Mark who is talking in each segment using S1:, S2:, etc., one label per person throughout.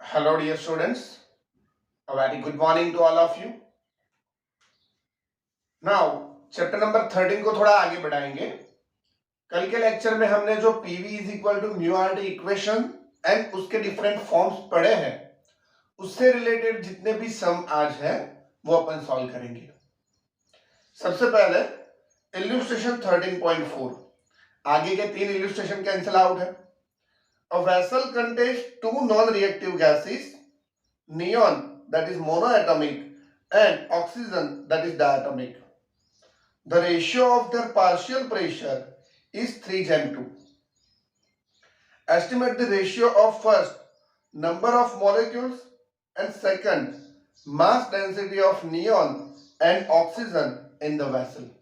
S1: Hello, dear students. A very good morning to all of you. Now, chapter number 13 को थोड़ा आगे बढ़ाएंगे. कल के लेक्चर में हमने जो PV is equal to mu R T equation and उसके डिफरेंट फॉर्म्स पढ़े हैं, उससे रिलेटेड जितने भी सम आज है वो अपन सॉल्व करेंगे. सबसे पहले इल्यूस्ट्रेशन 13.4. आगे के 3 इल्यूस्ट्रेशन कैंसिल आउट है. A vessel contains 2 non-reactive gases, neon that is monoatomic and oxygen that is diatomic. The ratio of their partial pressure is 3:2. Estimate the ratio of first number of molecules and second mass density of neon and oxygen in the vessel.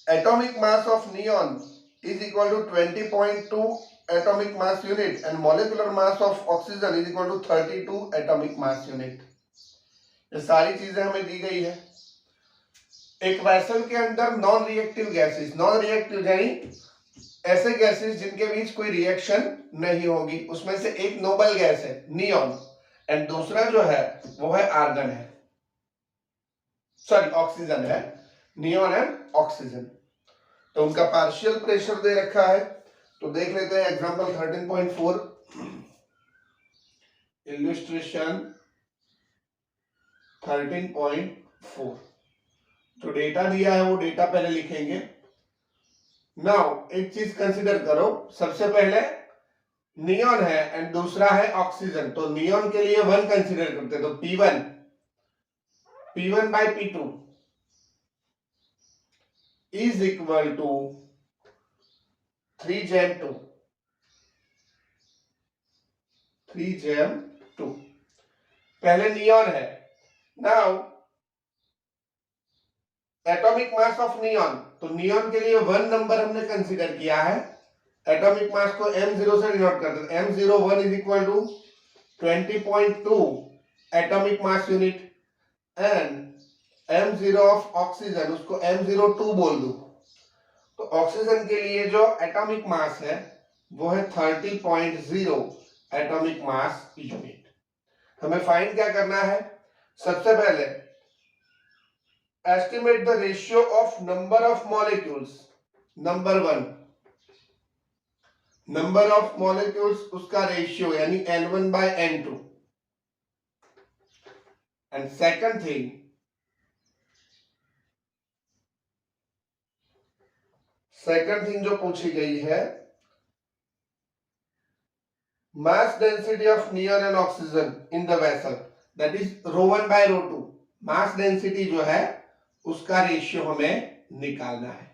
S1: Atomic mass of neon is equal to 20.2 atomic mass unit and molecular mass of oxygen is equal to 32 atomic mass unit. ये सारी चीजें हमें दी गई है. एक vessel के अंदर non reactive gases, non reactive यानी ऐसे गैसेस जिनके बीच कोई रिएक्शन नहीं होगी, उसमें से एक नोबल गैस है नियॉन एंड दूसरा जो है वो है आर्गन है, सॉरी ऑक्सीजन है, नियॉन एंड ऑक्सीजन. तो उनका पार्शियल प्रेशर दे रखा है, तो देख लेते हैं एग्जांपल 13.4 इल्यूस्ट्रेशन 13.4. जो डेटा दिया है वो डेटा पहले लिखेंगे. नाउ एक चीज कंसीडर करो, सबसे पहले नियॉन है एंड दूसरा है ऑक्सीजन, तो नियॉन के लिए 1 कंसीडर करते हैं, तो P1 by P2 is equal to 3 jam 2. पहले नियॉन है. Now atomic mass of neon, तो नियॉन के लिए 1 नंबर हमने कंसीडर किया है. एटॉमिक मास को m0 से डिनोट करते हैं. m01 is equal to 20.2 atomic mass unit and m0 of oxygen, उसको m02 बोल दो. तो ऑक्सीजन के लिए जो एटॉमिक मास है वो है 30.0 एटॉमिक मास यूनिट. हमें फाइंड क्या करना है? सबसे पहले estimate the ratio of number of molecules. Number 1, number of molecules उसका रेशियो यानी N1 by N2. And second thing जो पूछी गई है, mass density of neon and oxygen in the vessel, that is ρ1 by ρ2. mass density जो है उसका ratio हमें निकालना है.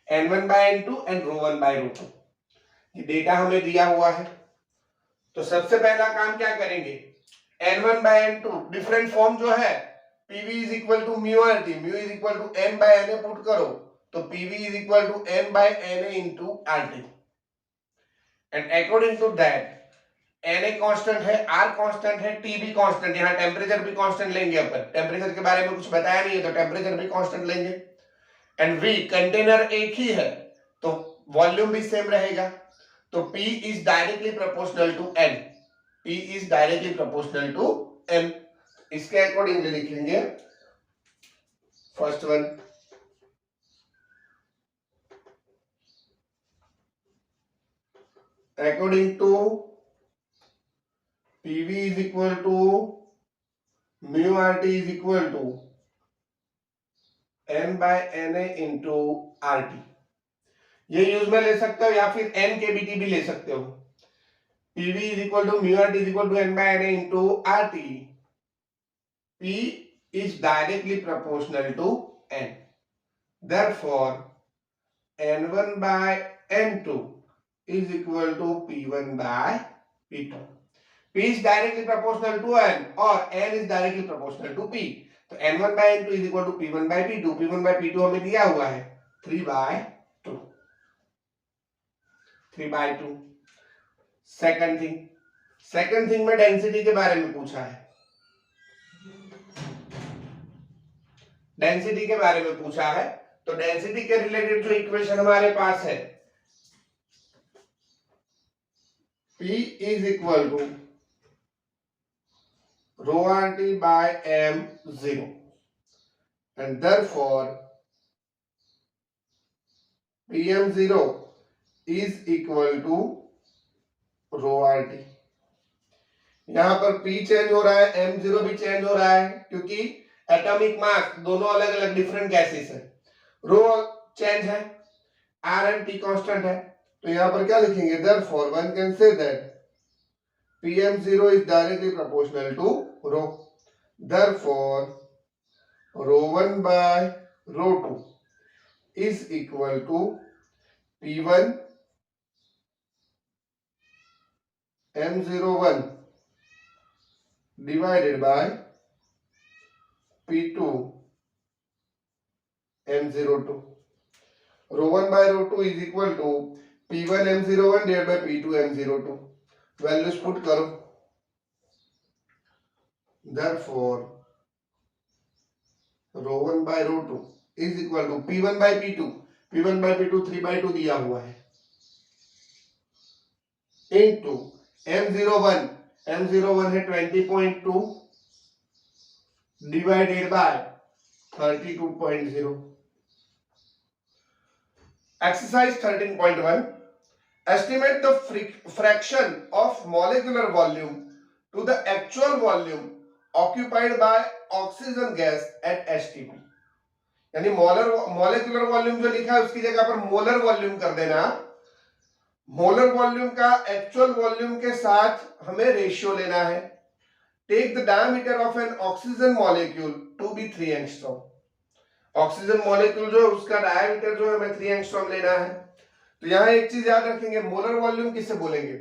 S1: N1 by N2 and ρ1 by ρ2. ये डेटा हमें दिया हुआ है. तो सबसे पहला काम क्या करेंगे? N1 by N2 different form जो है PV is equal to mu RT, mu is equal to N by Na put करो, तो PV is equal to N by Na into RT. And according to that Na constant है, R constant है, T भी constant. यहाँ temperature भी constant लेंगे अपन. Temperature के बारे में कुछ बताया नहीं है तो टेम्परेचर भी कांस्टेंट लेंगे. एंड V कंटेनर एक ही है तो वॉल्यूम भी सेम रहेगा. तो P is directly proportional to N. P is directly proportional to N. इसके अकॉर्डिंगली लिखेंगे first one, according to PV is equal to mu RT is equal to N by Na into RT. ये use में ले सकते हो या फिर N के BT भी ले सकते हो. PV is equal to mu RT is equal to N by Na into RT. P is directly proportional to N. Therefore, N1 by N2 is equal to P1 by P2. P is directly proportional to N और N is directly proportional to P. तो N1 by N2 is equal to P1 by P2. P1 by P2 हमें दिया हुआ है 3 by 2. 3 by 2. Second thing में density के बारे में पूछा है. डेंसिटी के बारे में पूछा है, तो डेंसिटी के रिलेटेड जो इक्वेशन हमारे पास है P is equal to rho RT by M0, and therefore PM0 is equal to rho RT. यहां पर P चेंज हो रहा है, M0 भी चेंज हो रहा है, क्योंकि एटॉमिक मास दोनों अलग अलग डिफरेंट गैसेस है। रो चेंज है, R एंड T कांस्टेंट है, तो यहां पर क्या लिखेंगे, therefore one can say that PM0 is directly proportional to rho, therefore rho1 by rho2 is equal to P1 M01 divided by P2 M02. Rho1 by rho2 is equal to P1 M01 divided by P2 M02. Values put करो, therefore rho1 by rho2 is equal to P1 by P2, P1 by P2 3/2 दिया हुआ है, into M01, M01 है 20.2 divided by 32.0. Exercise 13.1. Estimate the fraction of molecular volume to the actual volume occupied by oxygen gas at STP. यानी molecular volume जो लिखा है उसकी जगह पर मोलर वॉल्यूम कर देना। मोलर वॉल्यूम का एक्चुअल वॉल्यूम के साथ हमें रेशियो लेना है। Take the diameter of an oxygen molecule to be 3 angstrom. Oxygen molecule जो उसका डायमीटर जो है हमें 3 एंगस्ट्रॉम लेना है। तो यहां एक चीज याद रखेंगे, मोलर वॉल्यूम किसे बोलेंगे,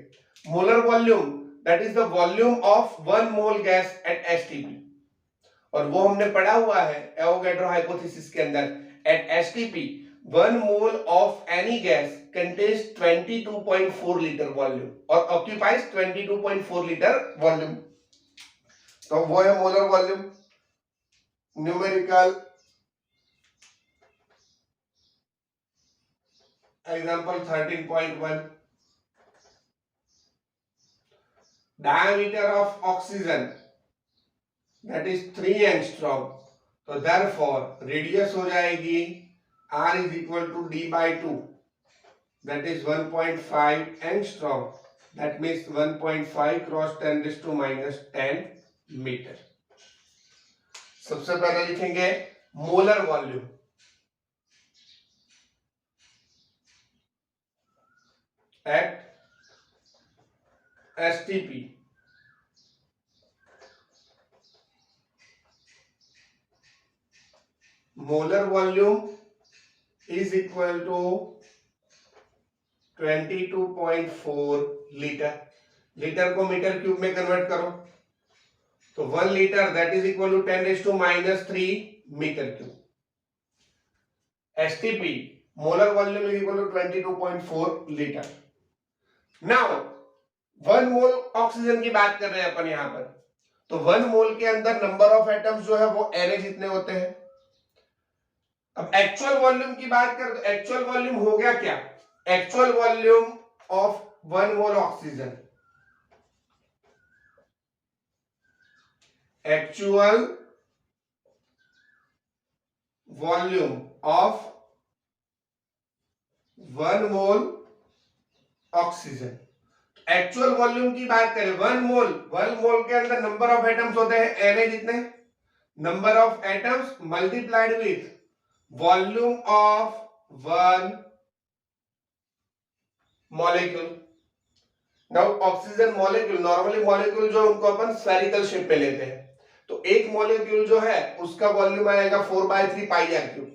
S1: molar volume that is the volume of 1 mole gas at STP, और वो हमने पढ़ा हुआ है एवोगैड्रो हाइपोथेसिस के अंदर। At STP 1 mole of any gas contains 22.4 litre volume और ऑक्यूपाइज 22.4 लीटर वॉल्यूम। तो वो है molar volume. Numerical example 13.1, diameter of oxygen that is 3 angstrom, तो therefore रेडियस हो जाएगी R is equal to D by 2, that is 1.5 angstrom, that means 1.5 cross 10 raised to minus 10 metre. सबसे पहले लिखेंगे molar volume, at STP molar volume is equal to 22.4 litre. Litre को metre cube में convert करो तो 1 litre that is equal to 10 raised to minus 3 metre cube. STP molar volume is equal to 22.4 litre. Now 1 mole oxygen की बात कर रहे हैं अपन यहां पर, तो 1 मोल के अंदर नंबर ऑफ एटम्स जो है वो Na जितने होते हैं। अब एक्चुअल वॉल्यूम की बात कर, एक्चुअल वॉल्यूम हो गया क्या, actual volume of 1 mole oxygen, actual volume of 1 mole oxygen. Actual volume की बात करें 1 मोल, 1 मोल के अंदर नंबर ऑफ एटम्स होते हैं Na जितने, number of atoms multiplied with volume of 1 molecule. Now oxygen molecule, normally molecule जो उनको अपन स्फेरिकल शेप में लेते हैं, तो एक मॉलिक्यूल जो है उसका वॉल्यूम आएगा 4/3 पाई आर क्यूब।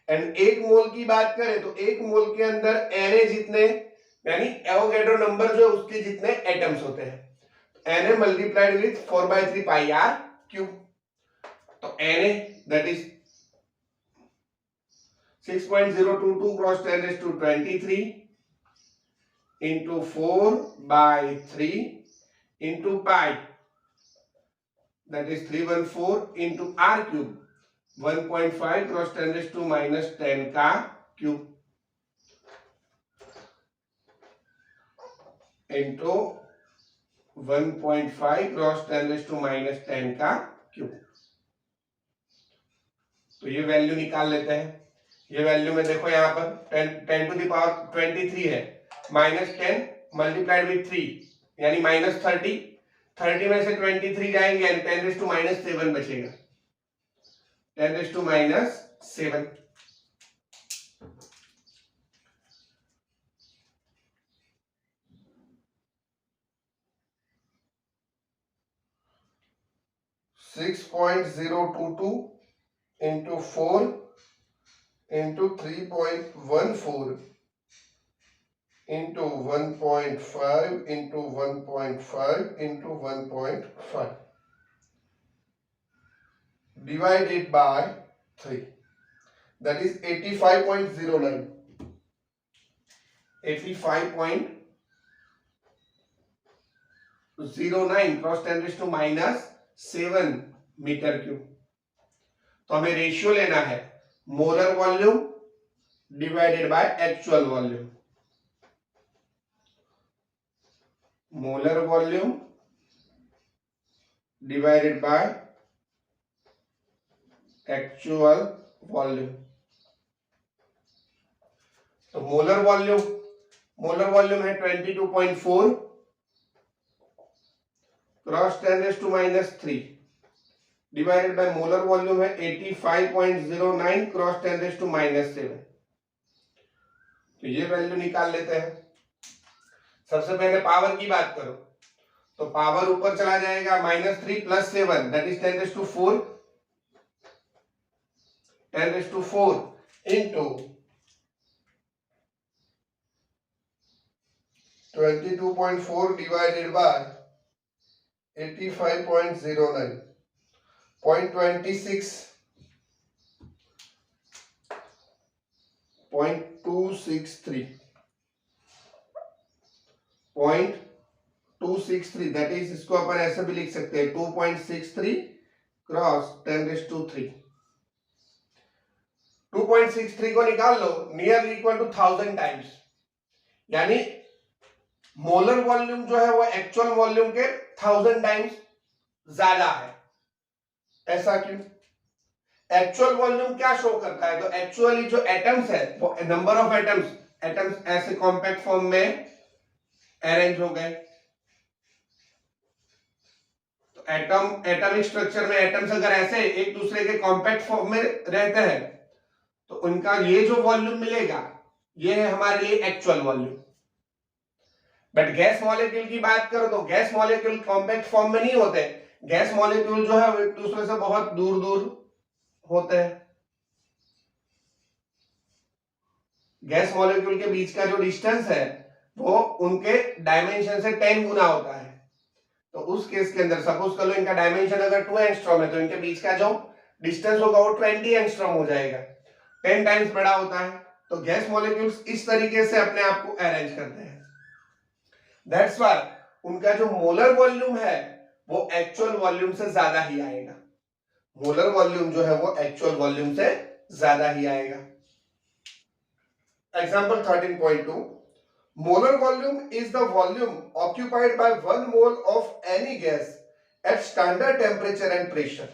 S1: एंड एक मोल की बात करें तो एक मोल के अंदर Na जितने यानी एवोगैड्रो नंबर जो उसके जितने एटम्स होते हैं, Na multiplied with 4/3 pi R cube. तो Na that is 6.022 cross 10 raised to 23 into 4/3 into pi, that is 314 into r cube, 1.5 cross 10 raised to minus 10 का क्यूब into 1.5 क्रॉस 10⁻⁻10 का क्यूब। तो ये वैल्यू निकाल लेते हैं। ये वैल्यू में देखो यहाँ पर 10 टू द पावर 23 है, -10 मल्टीप्लाइड विथ 3 यानी -30। 30 में से 23 जाएंगे यानी 10⁻⁻7 बचेगा, 10⁻⁻7। Six 6.022 into 4 into 3.14 into 1.5 into 1.5 into 1.5 divided by 3, that is 85.09 85.09 cross 10⁻⁻7 metre cube. तो हमें रेशियो लेना है molar volume divided by actual volume. Molar volume divided by actual volume. तो मोलर वॉल्यूम है 22.4 cross 10⁻³ divided by molar volume है 85.09 cross 10⁻⁷। तो ये value निकाल लेते हैं। सबसे पहले पावर की बात करो तो पावर ऊपर चला जाएगा, -3 + 7 that is 10⁻⁴ 10⁻⁴ into 22.4 divided by 85.09 0.26 0.263 that is, इसको अपन ऐसे भी लिख सकते हैं 2.63 क्रॉस 10⁻³ 2.63 को निकाल लो, नियर इक्वल टू 1000 टाइम्स, यानी मोलर वॉल्यूम जो है वो एक्चुअल वॉल्यूम के 1000 टाइम्स ज्यादा है। ऐसा क्यों? एक्चुअल वॉल्यूम क्या शो करता है? तो एक्चुअली जो एटम्स है वो नंबर ऑफ एटम्स ऐसे कॉम्पैक्ट फॉर्म में अरेंज हो गए। तो एटमिक स्ट्रक्चर में एटम्स अगर ऐसे एक दूसरे के कॉम्पैक्ट फॉर्म में रहते हैं तो उनका ये जो वॉल्यूम मिलेगा ये है हमारे लिए actual volume. But gas molecule की बात करो तो गैस मॉलिक्यूल कॉम्पैक्ट फॉर्म में नहीं होते। गैस मॉलिक्यूल जो है वो एक दूसरे से बहुत दूर दूर होते हैं। गैस मॉलिक्यूल के बीच का जो डिस्टेंस है वो उनके डायमेंशन से 10 गुना होता है। तो उस केस के अंदर सपोज कर लो इनका डायमेंशन अगर 2 एंगस्ट्रॉम है तो इनके बीच का जो डिस्टेंस होगा वो 20 एंगस्ट्रॉम हो जाएगा, 10 टाइम्स बड़ा होता है। तो गैस मॉलिक्यूल्स इस तरीके से अपने आप को अरेंज करते हैं। दैट्स व्हाई उनका जो मोलर वॉल्यूम है वो एक्चुअल वॉल्यूम से ज्यादा ही आएगा। मोलर वॉल्यूम जो है वो एक्चुअल वॉल्यूम से ज्यादा ही आएगा। Example 13.2 molar volume is the volume occupied by 1 mole of any gas at standard temperature and pressure.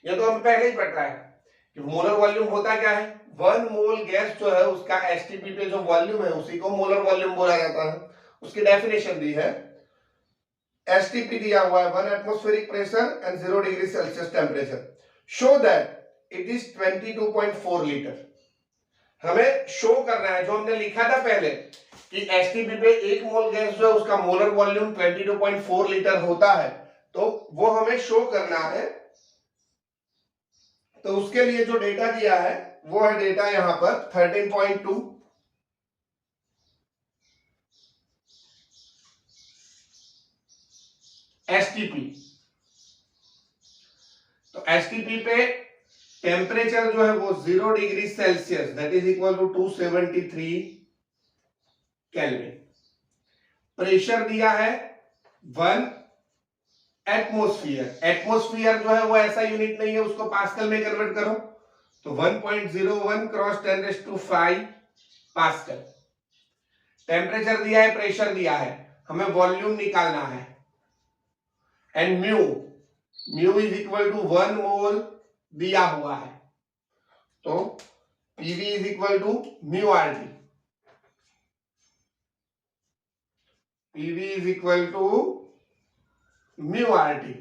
S1: ये तो हम पहले ही पढ़ रहा है कि मोलर वॉल्यूम होता क्या है। 1 मोल गैस जो है उसका एसटीपी पे जो वॉल्यूम है उसी को मोलर वॉल्यूम बोला जाता है। उसकी डेफिनेशन दी है, एसटीपी दिया हुआ है 1 atmospheric pressure and 0 degree Celsius temperature. Show that it is 22.4 litre. हमें शो करना है जो हमने लिखा था पहले कि एसटीपी पे 1 मोल गैस जो है उसका मोलर वॉल्यूम 22.4 लीटर होता है, तो वो हमें शो करना है। तो उसके लिए जो डेटा दिया है वो है डेटा यहां पर 13.2 एसटीपी। तो एसटीपी पे टेम्परेचर जो है वो 0 degree Celsius that is equal to 273 kelvin. Pressure दिया है 1 एटमॉस्फेयर। एटमॉस्फेयर जो है वो ऐसा यूनिट नहीं है, उसको पास्कल में कन्वर्ट करो तो 1.01 क्रॉस 10⁵ पास्कल। टेम्परेचर दिया है, प्रेशर दिया है, हमें वॉल्यूम निकालना है। And mu is equal to 1 mole दिया हुआ है, तो PV is equal to mu R T, PV is equal to mu R T,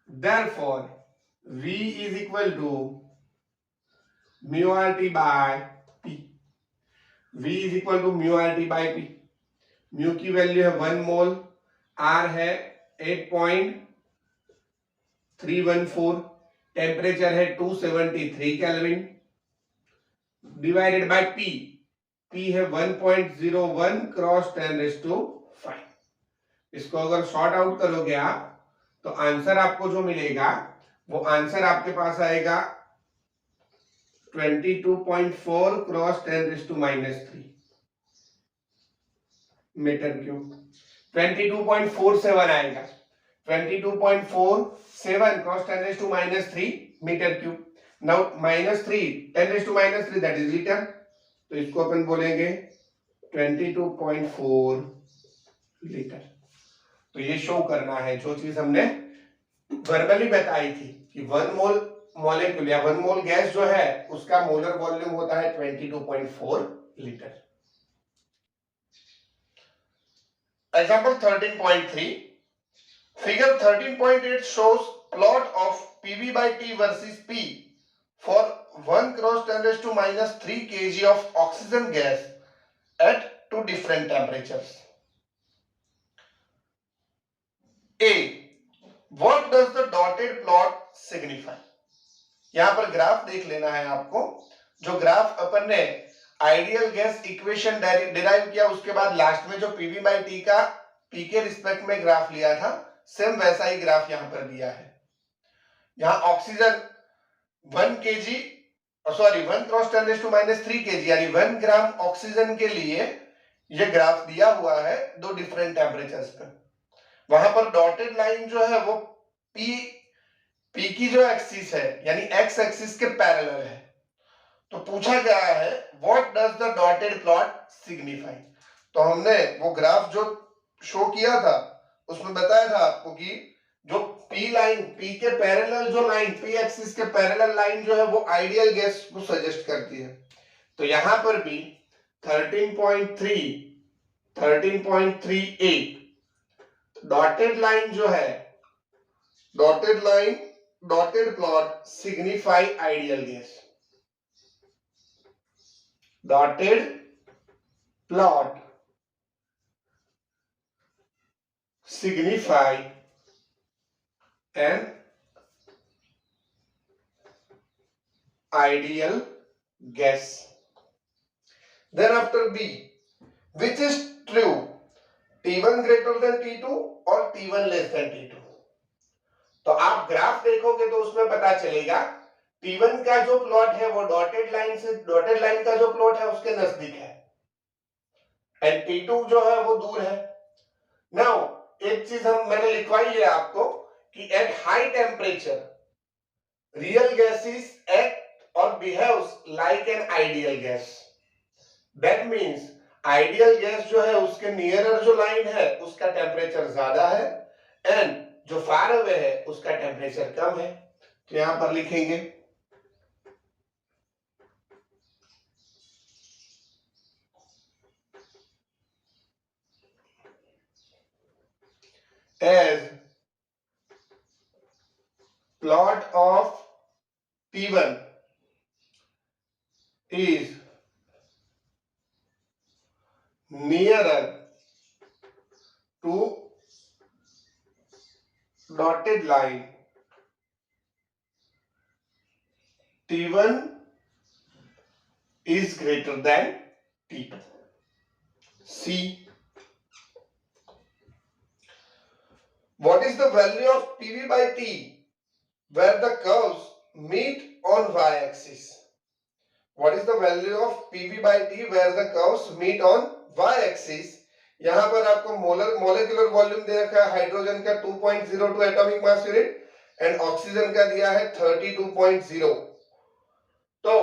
S1: therefore V is equal to mu RT by P. V is equal to mu RT by P. Mu की value है 1 मोल, R है 8.314, temperature है 273 kelvin, divided by P. P है 1.01 cross 10⁵. इसको अगर sort out करोगे आप तो आंसर आपको जो मिलेगा वो आंसर आपके पास आएगा 22.4 क्रॉस 10⁻³ मीटर क्यूब, 22.47 आएगा, 22.47 cross 10⁻³ metre cube. Now -3 10⁻³ that is litre, तो इसको अपन बोलेंगे 22.4 लीटर. तो ये शो करना है जो चीज हमने वर्बली बताई थी कि 1 मोल मॉलिक्यूल या 1 मोल गैस जो है उसका मोलर वॉल्यूम होता है 22.4 litre. Example 13.3, figure 13.8 shows plot of PV by T versus P for 1 cross 10⁻³ kg of oxygen gas at two different temperatures. A. What does the dotted plot signify? यहां पर graph देख लेना है आपको. जो graph अपन ने आइडियल गैस इक्वेशन डिराइव किया उसके बाद लास्ट में जो पीवी बाई टी का पी के रिस्पेक्ट में ग्राफ लिया था, सेम वैसा ही ग्राफ यहां पर दिया है. यहां ऑक्सीजन 1 kg 1 क्रॉस 10⁻³ kg यानी 1 ग्राम ऑक्सीजन के लिए यह ग्राफ दिया हुआ है दो डिफरेंट टेम्परेचर्स पर. वहां पर डॉटेड लाइन जो है वो पी की जो एक्सिस है यानी एक्स एक्सिस के पैरेलल है. तो पूछा गया है what does the dotted plot signify. तो हमने वो ग्राफ जो शो किया था उसमें बताया था आपको कि जो पी लाइन, पी के पैरेलल जो लाइन, पी एक्सिस के पैरेलल लाइन जो है वो आइडियल गैस को सजेस्ट करती है. तो यहां पर भी 13.38 डॉटेड लाइन जो है, dotted line, dotted plot signify ideal gas. Dotted plot signify an ideal gas. Then after B, which is true, T1 greater than T2 और T1 less than T2. तो आप ग्राफ देखोगे तो उसमें पता चलेगा T1 का जो प्लॉट है वो डॉटेड लाइन का जो प्लॉट है उसके नजदीक है एंड T2 जो है वो दूर है. नाउ एक चीज मैंने लिखवाई है आपको कि at high temperature real gases act और behaves like an ideal gas. That means ideal gas जो है उसके नियरर जो लाइन है उसका टेम्परेचर ज्यादा है एंड जो फार अवे है उसका टेम्परेचर कम है. तो यहां पर लिखेंगे as plot of T1 is nearer to dotted line, T1 is greater than T2. C. What is the value of PV by T where the curves meet on y-axis? What is the value of PV by T where the curves meet on y-axis? यहां पर आपको molecular volume दे रखा है hydrogen का 2.02 atomic mass unit and oxygen का दिया है 32.0. तो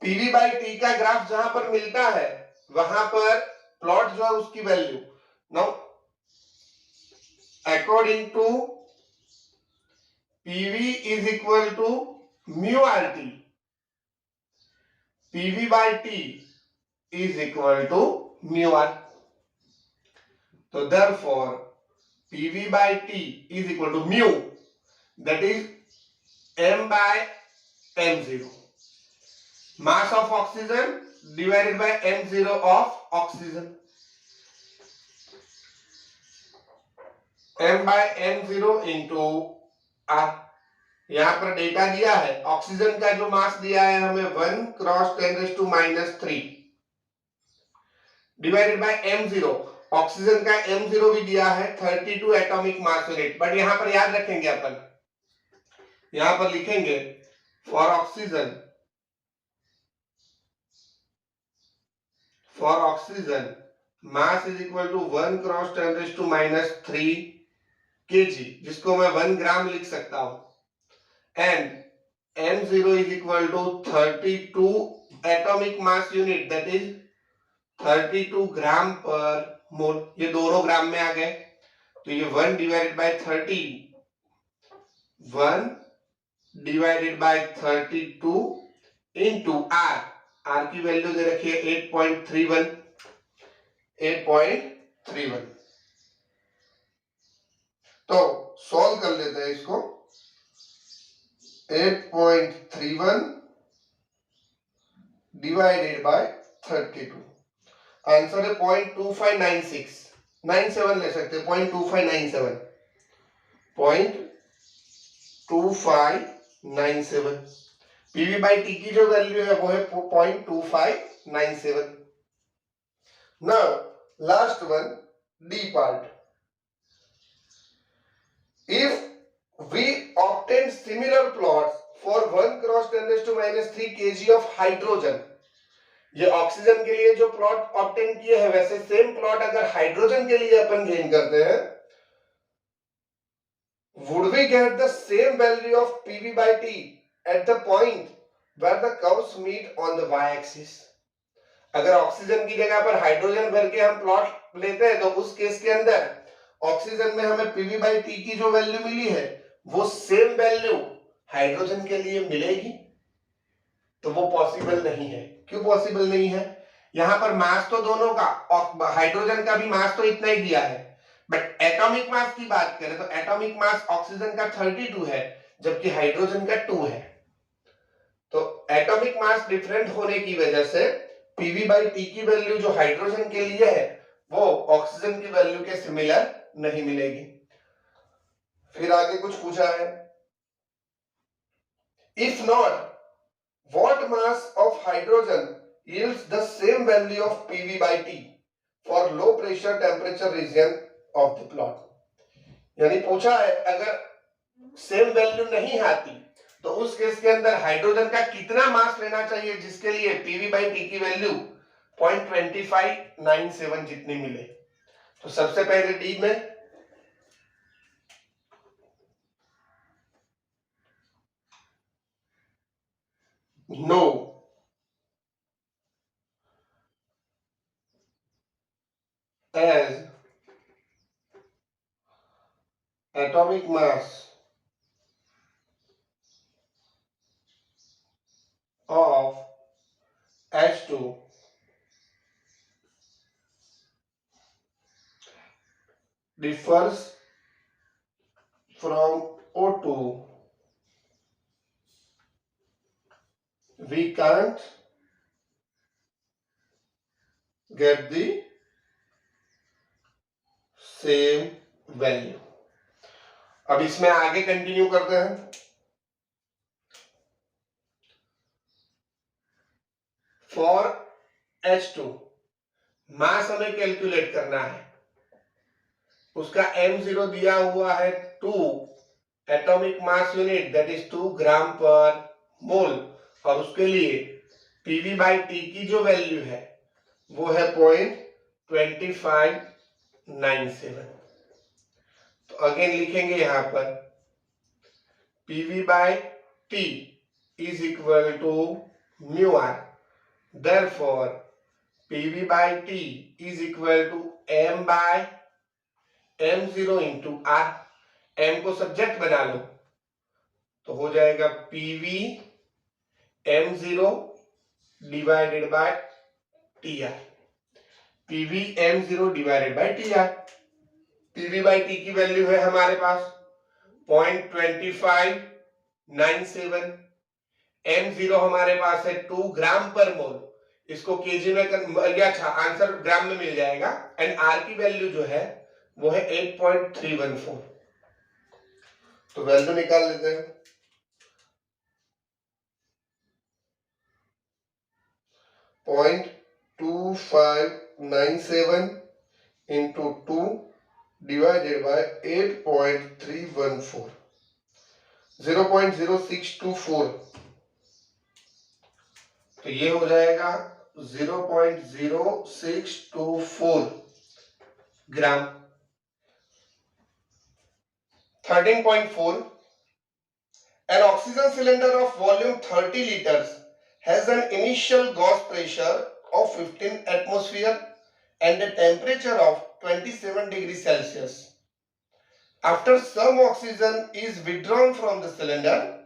S1: PV by T का ग्राफ जहां पर मिलता है वहां पर प्लॉट जो है उसकी value. Now according to PV is equal to mu R T, PV by T is equal to mu R. तो therefore PV by T is equal to mu, that is m by m0, mass of oxygen divided by m0 of oxygen, m by m0 into r। यहां पर data दिया है, oxygen का जो मास दिया है हमें 1 cross 10⁻³ divided bye m0, oxygen का m0 भी दिया है 32 एटॉमिक मास यूनिट। बट यहां पर याद रखेंगे अपन, यहां पर लिखेंगे for oxygen mass is equal to 1 cross 10⁻³ kg, जिसको मैं 1 ग्राम लिख सकता हूं, and m0 is equal to 32 atomic mass unit, that is 32 gram per mole. ये दोनों ग्राम में आ गए, तो ये 1 divided by 30, 1 divided by 32 into R, R की वैल्यू दे रखी है 8.31, 8.31। तो सॉल्व कर लेते हैं इसको, 8.31 डिवाइडेड बाय 32, आंसर है 0.2596, 97 ले सकते हैं, 0.2597, 0.2597। पीवी बाई टी की जो वैल्यू है वो है 0.2597। Now last one, D part. If we obtain similar plots for 1 cross 10⁻³ kg of hydrogen, ये ऑक्सीजन के लिए जो प्लॉट ऑब्टेन किए हैं, वैसे सेम प्लॉट अगर हाइड्रोजन के लिए अपन गेन करते हैं, would we get the same value of PV by T at the point where the curves meet on the y-axis? अगर ऑक्सीजन की जगह पर हाइड्रोजन भर के हम प्लॉट लेते हैं, तो उस केस के अंदर ऑक्सीजन में हमें पीवी बाई टी की जो वैल्यू मिली है वो सेम वैल्यू हाइड्रोजन के लिए मिलेगी? तो वो पॉसिबल नहीं है। क्यों पॉसिबल नहीं है? यहां पर मास तो दोनों का, हाइड्रोजन का भी मास तो इतना ही दिया है, बट एटॉमिक मास की बात करें तो एटॉमिक मास ऑक्सीजन का 32 है, जबकि हाइड्रोजन का 2 है। तो एटॉमिक मास डिफरेंट होने की वजह से पीवी बाई टी की वैल्यू जो हाइड्रोजन के लिए है वो ऑक्सीजन की वैल्यू के सिमिलर नहीं मिलेगी। फिर आगे कुछ पूछा है, if not, what mass of hydrogen yields the same value of PV by T for low pressure temperature region of the plot? यानी पूछा है अगर सेम वैल्यू नहीं आती तो उस केस के अंदर हाइड्रोजन का कितना मास लेना चाहिए जिसके लिए पीवी बाई टी की वैल्यू 0.2597 जितनी मिले। तो सबसे पहले डी में no, as atomic mass of H2 differs from O2, we can't get the same value। अब इसमें आगे कंटिन्यू करते हैं। फॉर H2 मास हमें कैलकुलेट करना है, उसका m0 दिया हुआ है 2 atomic mass unit, that is 2 gram per मोल, और उसके लिए पीवी बाई टी की जो वैल्यू है वो है 0.2597। तो अगेन लिखेंगे यहां पर PV by T is equal to mu R, therefore PV by T is equal to m by m0 into R. m को सब्जेक्ट बना लो, तो हो जाएगा PV m0 divided by TR, PV m0 divided by TR. PV by T की value है हमारे पास 0.2597, m0 हमारे पास है 2 ग्राम पर मोल, इसको केजी में अच्छा आंसर ग्राम में मिल जाएगा, एंड आर की वैल्यू जो है वो है 8.314। तो वैल्यू निकाल लेते हैं। Point 2597 into 2 divided by 8.314, 0.0624। तो ये हो जाएगा 0.0624 ग्राम। 13.4 An oxygen cylinder of volume 30 liters has an initial Gauss pressure of 15 atmosphere and a temperature of 27 degrees Celsius. After some oxygen is withdrawn from the cylinder,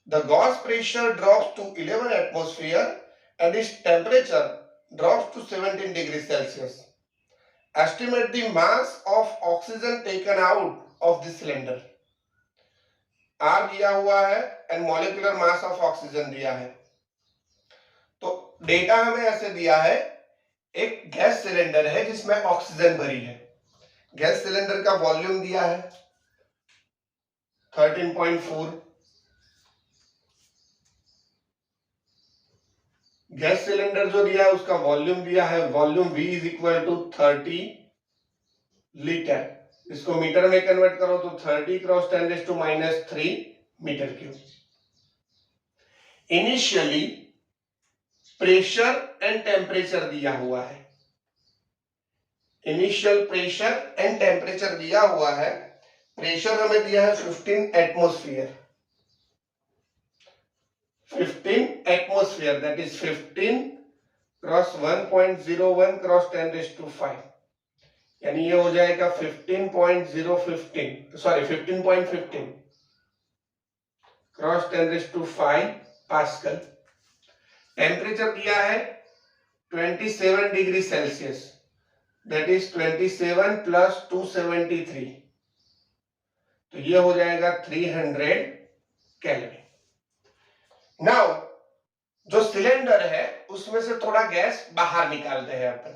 S1: the Gauss pressure drops to 11 atmosphere and its temperature drops to 17 degrees Celsius. Estimate the mass of oxygen taken out of the cylinder. R दिया हुआ है and molecular mass of oxygen दिया है। तो data हमें ऐसे दिया है, एक गैस सिलेंडर है जिसमें ऑक्सीजन भरी है, गैस सिलेंडर का वॉल्यूम दिया है 13.4, गैस सिलेंडर जो दिया है उसका वॉल्यूम दिया है, volume V is equal to 30 litre, इसको मीटर में कन्वर्ट करो तो 30 cross 10⁻³ metre cube. Initially pressure and temperature दिया हुआ है, इनिशियल प्रेशर एंड टेम्परेचर दिया हुआ है। प्रेशर हमें दिया है 15 atmosphere, 15 atmosphere that is 15 cross 1.01 cross 10⁵, यानी ये हो जाएगा 15.015 सॉरी 15.15 क्रॉस 10⁵ पास्कल। टेम्परेचर दिया है 27 degree Celsius that is 27 plus 273, तो ये हो जाएगा 300 केल्विन। नाउ जो सिलेंडर है उसमें से थोड़ा गैस बाहर निकालते हैं अपन,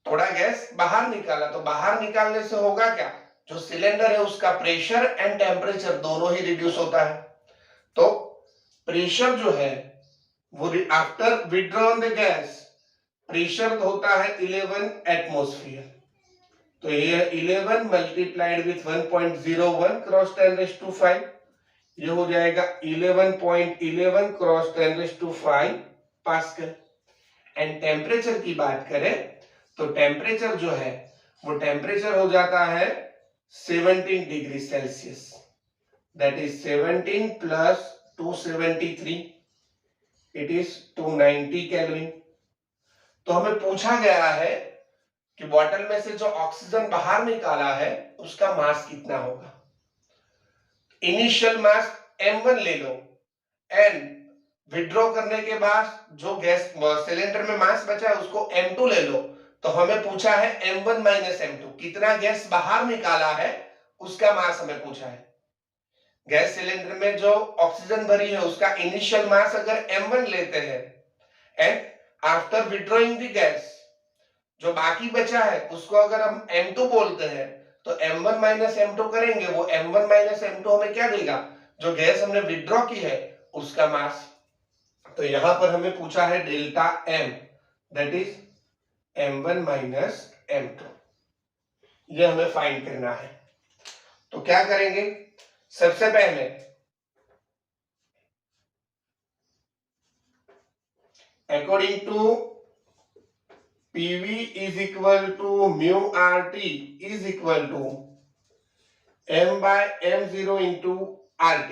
S1: थोड़ा गैस बाहर निकाला, तो बाहर निकालने से होगा क्या, जो सिलेंडर है उसका प्रेशर एंड टेम्परेचर दोनों ही रिड्यूस होता है। तो प्रेशर जो है वो after withdrawn the gas pressure होता है 11 एटमॉस्फेयर, तो ये 11 मल्टीप्लाइड विथ 1.01 क्रॉस 10⁵, ये हो जाएगा 11.11 क्रॉस 10⁵ पास्कल। एंड टेम्परेचर की बात करें तो टेम्परेचर जो है वो टेम्परेचर हो जाता है 17 degree Celsius that is 17 plus 273 it is 290 kelvin. तो हमें पूछा गया है कि बॉटल में से जो ऑक्सीजन बाहर निकाला है उसका मास कितना होगा। इनिशियल मास m1 ले लो एंड विड्रॉ करने के बाद जो गैस सिलेंडर में मास बचा है उसको m2 ले लो, तो हमें पूछा है m1 माइनस m2, कितना गैस बाहर निकाला है उसका मास हमें पूछा है। गैस सिलेंडर में जो ऑक्सीजन भरी है उसका इनिशियल मास अगर m1 लेते हैं and after withdrawing the gas जो बाकी बचा है उसको अगर हम m2 बोलते हैं तो m1 माइनस m2 करेंगे, वो m1 माइनस m2 हमें क्या देगा, जो गैस हमने विड्रॉ की है उसका मास। तो यहां पर हमें पूछा है delta m that is m1 minus m2, ये हमें फाइंड करना है। तो क्या करेंगे, सबसे पहले according to PV is equal to mu RT is equal to m by m0 into RT।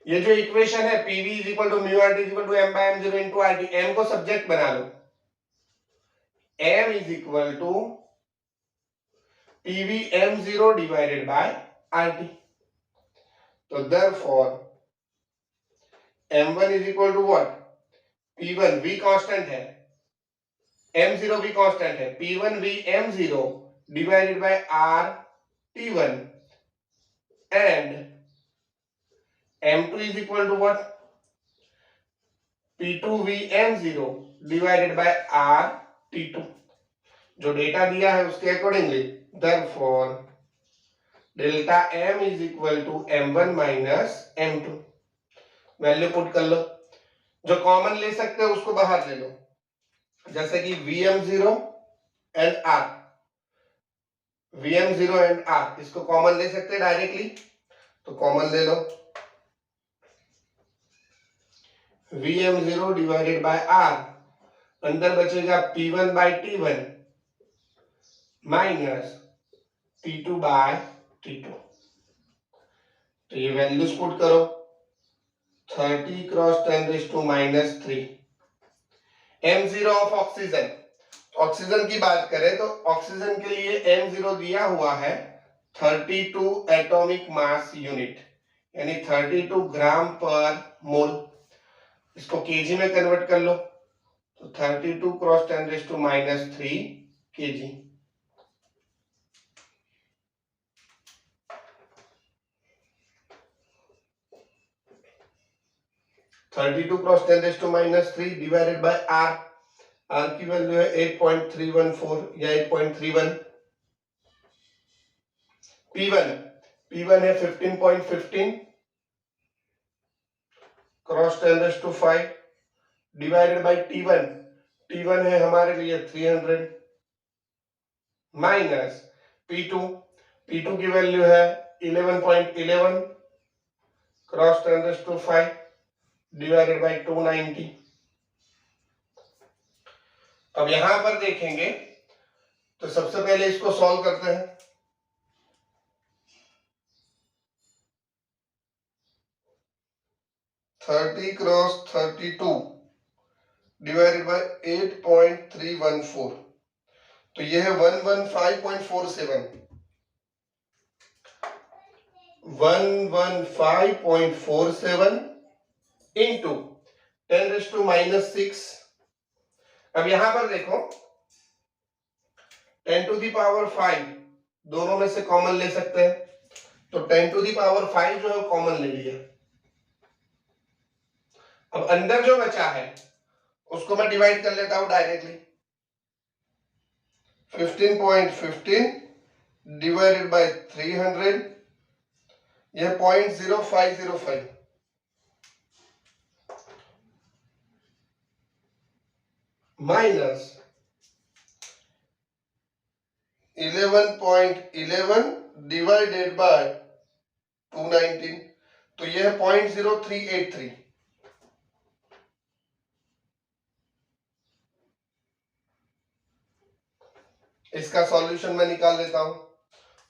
S1: ये जो इक्वेशन है PV is equal to mu RT is equal to m by m0 into RT, m को subject बना लो, m is equal to PV m0 divided by RT। तो therefore m1 is equal to what, p1 v constant है, m0 भी constant है, p1 v m0 divided by r t1 and m2 is equal to what, p2 v m0 divided by r t2। जो data दिया है उसके accordingly therefore delta m is equal to m1 minus m2। Value put कर लो, जो common ले सकते हो उसको बाहर ले लो, जैसे कि vm0 and r, vm0 and r इसको कॉमन ले सकते हैं डायरेक्टली, तो कॉमन ले लो, vm0 डिवाइडेड बाय r, अंदर बचेगा p1 bye t1 minus t2 bye t2। तो ये वैल्यूज पुट करो, 30 cross 10 raise to minus 3, m0 of oxygen. Oxygen की बात करें तो ऑक्सीजन के लिए m0 दिया हुआ है 32 एटॉमिक मास यूनिट, यानी 32 ग्राम पर मोल। इसको केजी में कन्वर्ट कर लो, तो 32 cross 10 raise to minus 3 KG. Thirty two cross 10 raise to minus 3 divided by R, R की वैल्यू है 8.314 या 8.31। P1 है 15.15 cross 10 raise to 5 divided by T1 है हमारे लिए 300 माइनस P2 की वैल्यू है 11.11 cross 10 raise to 5 divided by 290। अब यहां पर देखेंगे तो सबसे पहले इसको सॉल्व करते हैं। थर्टी क्रॉस 32 डिवाइडेड बाय 8.314, तो ये है 115.47, 115.47 इंटू 10 रेज़ टू माइनस 6। अब यहां पर देखो 10 टू दी पावर 5 दोनों में से कॉमन ले सकते हैं, तो 10 टू दी पावर 5 जो है कॉमन ले लिया। अब अंदर जो बचा है उसको मैं डिवाइड कर लेता हूं डायरेक्टली, 15.15 डिवाइडेड बाय 300, यह 0.0505 माइनस 11.11 डिवाइडेड बाय 219, तो यह है 0.0383। इसका सॉल्यूशन मैं निकाल लेता हूं,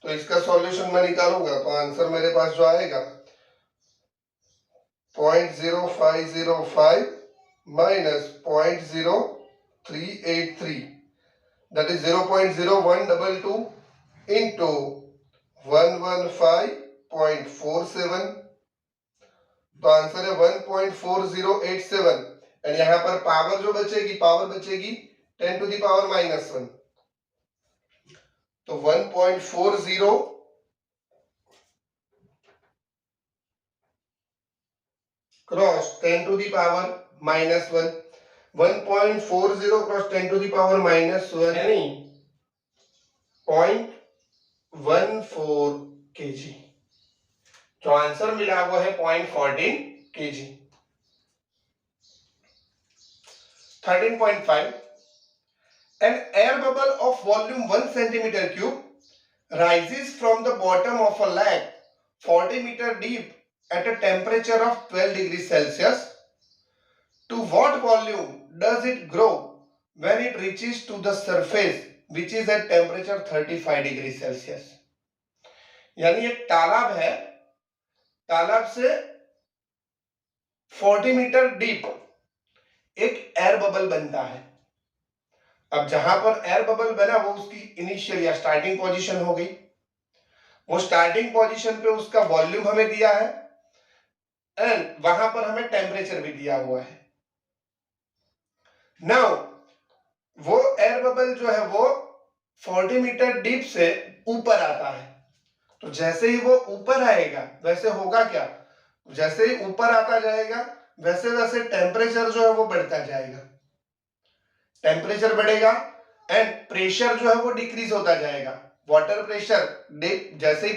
S1: तो इसका सॉल्यूशन मैं निकालूंगा तो आंसर मेरे पास जो आएगा 0.0505 माइनस 0.0383, that is 0.0122 into 115.47, तो आंसर है 1.4087। एंड यहां पर पावर जो बचेगी, पावर बचेगी 10 टू दी पावर माइनस 1, तो 1.40 cross 10 to the power minus 1, 1.40 cross 10 to the power minus 1 यानी 0.14 केजी। तो आंसर मिला वो है 0.14 KG. 13.5 An air bubble of volume 1 centimeter cube rises from the bottom of a lake 40 meter deep at a temperature of 12 degrees Celsius. To what volume does it grow when it reaches to the surface which is at temperature 35 degrees Celsius? यानी एक तालाब है, तालाब से 40 metre deep एक air bubble बनता है। अब जहां पर एयर बबल बना वो उसकी इनिशियल या स्टार्टिंग पोजीशन हो गई, वो स्टार्टिंग पोजीशन पे उसका वॉल्यूम हमें दिया है एंड वहां पर हमें टेम्परेचर भी दिया हुआ है। नाउ वो एयर बबल जो है वो 40 मीटर डीप से ऊपर आता है। तो जैसे ही वो ऊपर आएगा वैसे होगा क्या, जैसे ही ऊपर आता जाएगा वैसे वैसे टेम्परेचर जो है वो बढ़ता जाएगा, टेम्परेचर बढ़ेगा एंड प्रेशर जो है वो डिक्रीज होता जाएगा। वाटर प्रेशर जैसे ही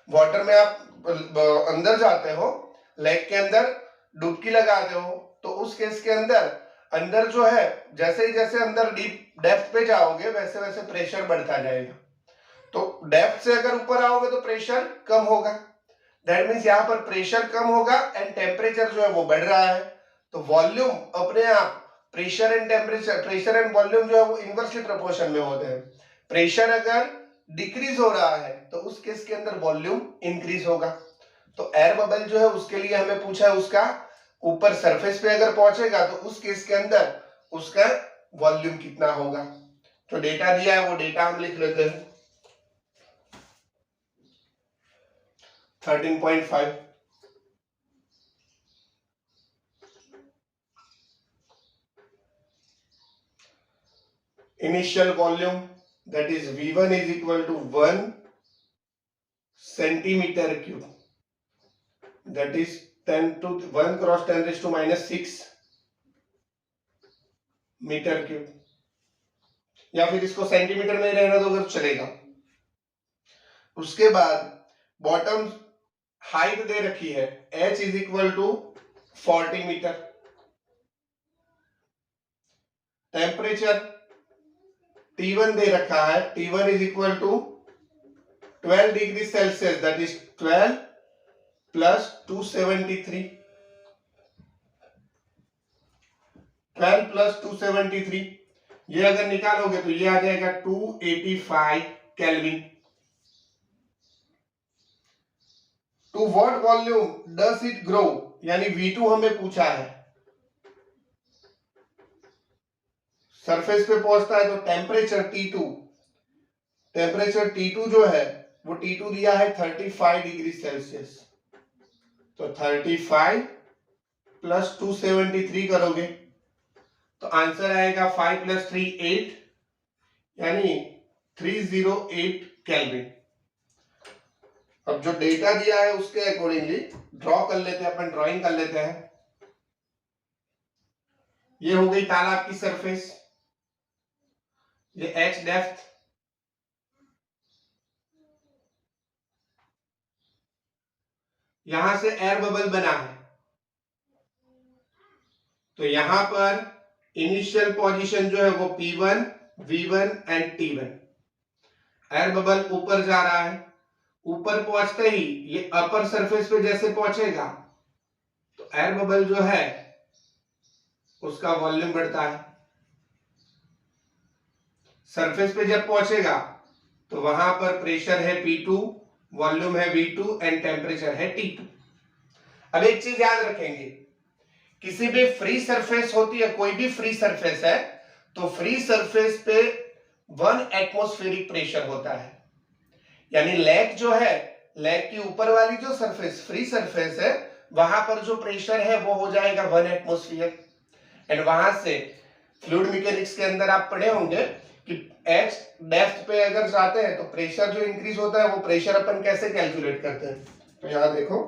S1: वाटर में आप अंदर जाते हो, लेक के अंदर डुबकी लगाते हो, तो उस केस के अंदर अंदर जो है जैसे अंदर डीप डेप्थ पे जाओगे वैसे वैसे प्रेशर बढ़ता जाएगा। तो डेप्थ से अगर ऊपर आओगे तो प्रेशर कम होगा, दैट मीन्स यहाँ पर प्रेशर कम होगा एंड टेम्परेचर जो है वो बढ़ रहा है। तो वॉल्यूम अपने आप pressure and temperature, pressure and volume जो है वो इनवर्सली प्रोपोर्शन में होते हैं। प्रेशर अगर डिक्रीज हो रहा है तो उस केस के अंदर वॉल्यूम इंक्रीज होगा। तो एयर बबल जो है उसके लिए हमें पूछा है उसका ऊपर सरफेस पे अगर पहुंचेगा तो उस केस के अंदर उसका वॉल्यूम कितना होगा। तो डेटा दिया है वो डेटा हम लिख लेते हैं 13.5। initial volume that is V1 is equal to 1 centimeter cube, that is 10 to 1 cross 10 raised to minus 6 metre cube, या फिर इसको सेंटीमीटर में रहना दो अगर चलेगा। उसके बाद बॉटम हाइट दे रखी है h is equal to 40 metre, temperature T1 दे रखा है, T1 is equal to 12 degree Celsius, that is 12 plus 273, 12 plus 273, ये अगर निकालोगे तो ये आ जाएगा 285 kelvin. To what volume does it grow, यानी V2 हमें पूछा है। सरफेस पे पहुंचता है तो टेम्परेचर T2, टेम्परेचर T2 जो है वो T2 दिया है 35 डिग्री सेल्सियस, तो 35 प्लस 273 करोगे तो आंसर आएगा 5 प्लस 3 8, यानी 308 केल्विन। अब जो डेटा दिया है उसके अकॉर्डिंगली ड्रॉ कर लेते हैं, अपन ड्राइंग कर लेते हैं। ये हो गई तालाब की सरफेस, ये h डेप्थ, यहां से एयर बबल बना है, तो यहां पर इनिशियल पोजीशन जो है वो P1, V1 and T1। Air bubble ऊपर जा रहा है, ऊपर पहुंचते ही ये अपर सरफेस पे जैसे पहुंचेगा तो एयर बबल जो है उसका वॉल्यूम बढ़ता है। सरफेस पे जब पहुंचेगा तो वहां पर प्रेशर है P2, वॉल्यूम है V2 एंड टेम्परेचर है T2। अब एक चीज याद रखेंगे, किसी भी फ्री सरफेस होती है, कोई भी फ्री सरफेस है, तो फ्री सरफेस पे 1 एटमॉस्फेरिक प्रेशर होता है। यानी लेक जो है, लेक की ऊपर वाली जो सरफेस फ्री सरफेस है वहां पर जो प्रेशर है वो हो जाएगा 1 एटमॉस्फेयर। एंड वहां से फ्लूइड मैकेनिक्स के अंदर आप पढ़े होंगे कि h डेप्थ पे अगर जाते हैं तो प्रेशर जो इंक्रीज होता है वो प्रेशर अपन कैसे कैलकुलेट करते हैं। तो यहां देखो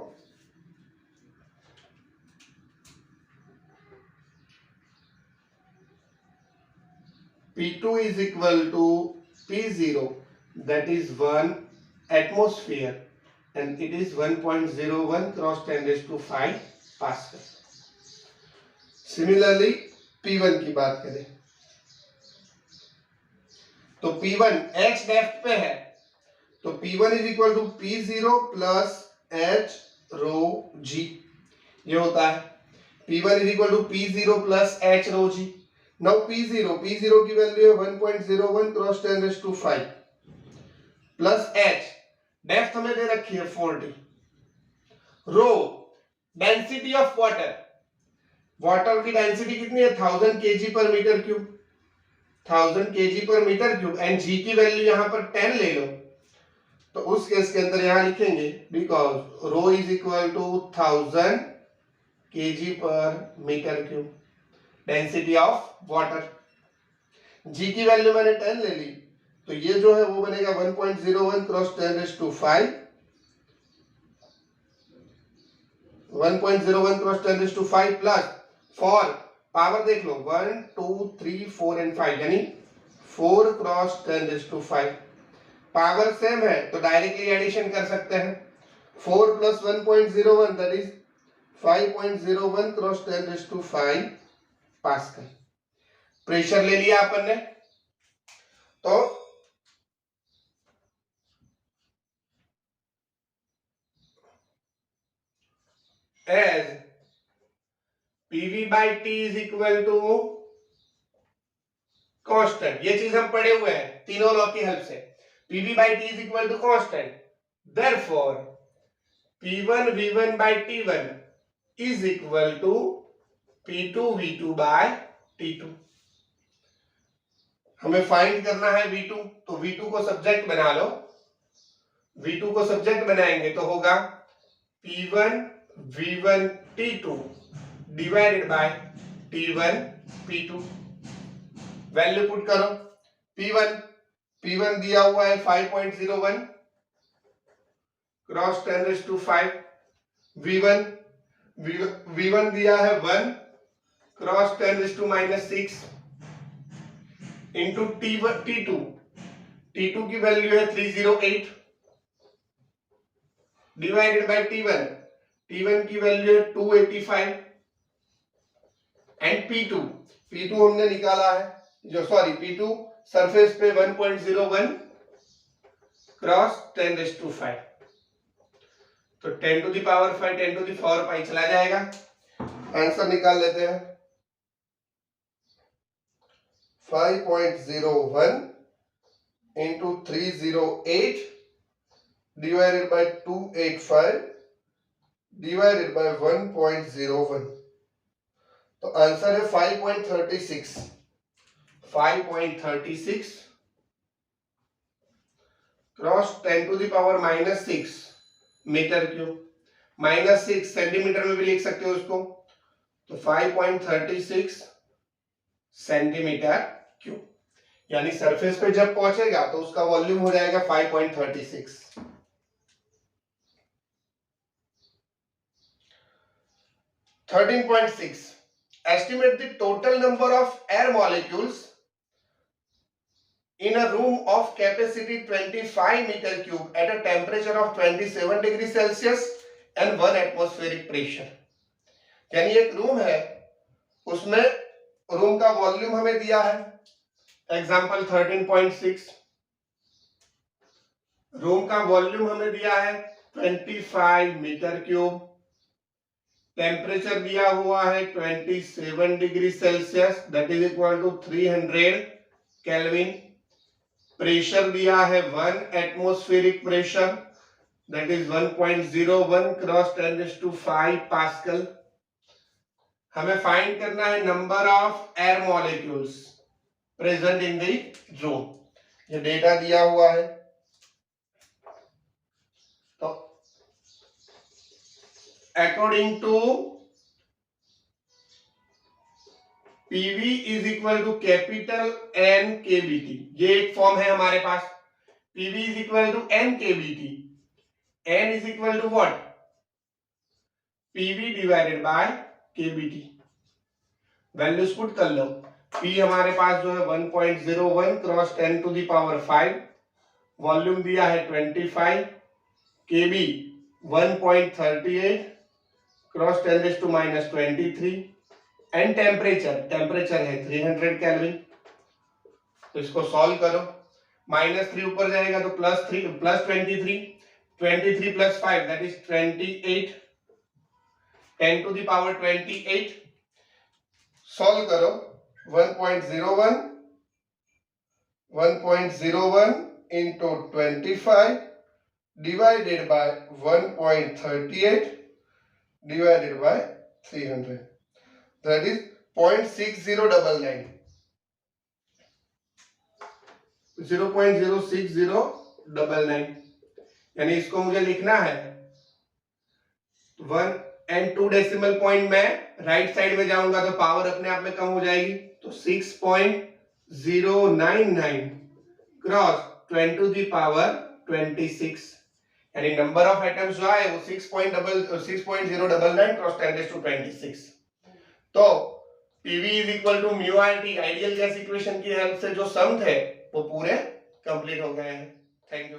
S1: P2 is equal to P0, that is 1 atmosphere and it is 1.01 cross 10 raised to 5 Pascal. Similarly P1 की बात करें तो P1 h डेप्थ पे है, तो P1 is equal to P0 plus h rho g, ये होता है P1 is equal to P0 plus h rho g। Now P0 की वैल्यू है 1.01 cross 10 raised to 5 plus h, depth हमें दे रखी है 40, rho density of water, water की density कितनी है 1000 kg पर मीटर क्यूब, 1000 kg पर मीटर क्यूब एंड g की वैल्यू यहां पर 10 ले लो, तो उस केस के अंदर यहां लिखेंगे because rho is equal to 1000 kg पर metre cube, density of water. G की वैल्यू मैंने 10 ले ली, तो ये जो है वो बनेगा 1.01 cross 10⁵ 1.01 cross 10⁵ plus for power देख लो 1 2 3 4 एंड 5 यानी 4 क्रॉस 10⁵। पावर सेम है तो डायरेक्टली एडिशन कर सकते हैं। 4 plus 1.01 that is 5.01 cross 10⁵ pascal. Pressure ले लिया अपन ने, तो as PV by T is equal to constant, ये चीज हम पढ़े हुए हैं तीनों लॉ की हेल्प से। PV by T is equal to constant, therefore P1 V1 by T1 is equal to P2 V2 by T2। हमें फाइंड करना है V2, तो V2 को सब्जेक्ट बना लो। V2 को सब्जेक्ट बनाएंगे तो होगा P1 V1 T2 divided by T1 P2। Value put करो। P1 दिया हुआ है 5.01 क्रॉस 10⁵। V1 दिया है 1 क्रॉस 10⁻⁶ इंटू T2 की वैल्यू है 308 डिवाइडेड बाय T1 की वैल्यू है 285 एंड P2 हमने निकाला है, P2 सरफेस पे 1.01 क्रॉस 10⁵, तो 10 to the power 5 10 to the power 5 चला जाएगा। आंसर निकाल लेते हैं। 5.01 into 308 divided by 285 divided by 1.01, तो आंसर है 5.36 cross 10 to the power -6 metre cube. -6 centimetre में भी लिख सकते हो उसको, तो 5.36 सेंटीमीटर क्यूब, यानी सरफेस पे जब पहुंचेगा तो उसका वॉल्यूम हो जाएगा 5.36। 13.6 estimate the total number of air molecules in a room of capacity 25 meter cube at a temperature of 27 degree Celsius and 1 atmospheric pressure। यानी एक रूम है, उसमें रूम का वॉल्यूम हमें दिया है, एग्जांपल 13.6। रूम का वॉल्यूम हमें दिया है 25 मीटर क्यूब, टेम्परेचर दिया हुआ है 27 degree Celsius that is equal to 300 kelvin, pressure दिया है 1 atmospheric pressure that is 1.01 cross 10⁵ pascal. हमें फाइंड करना है number of air molecules present in the room, ये डेटा दिया हुआ है। तो according to PV is equal to capital N KBT, ये एक फॉर्म है हमारे पास। PV is equal to N KBT, N is equal to what, PV divided by KBT। Values put कर लो। P हमारे पास जो है 1.01 cross 10 to the power 5, volume दिया है 25, KB 1.38 क्रॉस 10⁻⁻23 एंड टेम्परेचर है 300 केल्विन। तो इसको सॉल्व करो, -3 ऊपर जाएगा तो +23 plus 5 that is 28, 10 to the power 28। Solve करो, 1.01 into 25 divided by 1.38 divided by 300, that is 0.6099, 0.06099। यानी इसको मुझे लिखना है 1 एंड 2 डेसिमल पॉइंट में राइट साइड में जाऊंगा तो पावर अपने आप में कम हो जाएगी, तो 6.099 क्रॉस 10 टू द पावर 26, यानी नंबर ऑफ एटम्स जो है वो 6.099 क्रॉस 10 टू 26। तो PV is equal to mu RT ideal gas equation की हेल्प से जो सम थे वो पूरे कंप्लीट हो गए हैं। Thank you.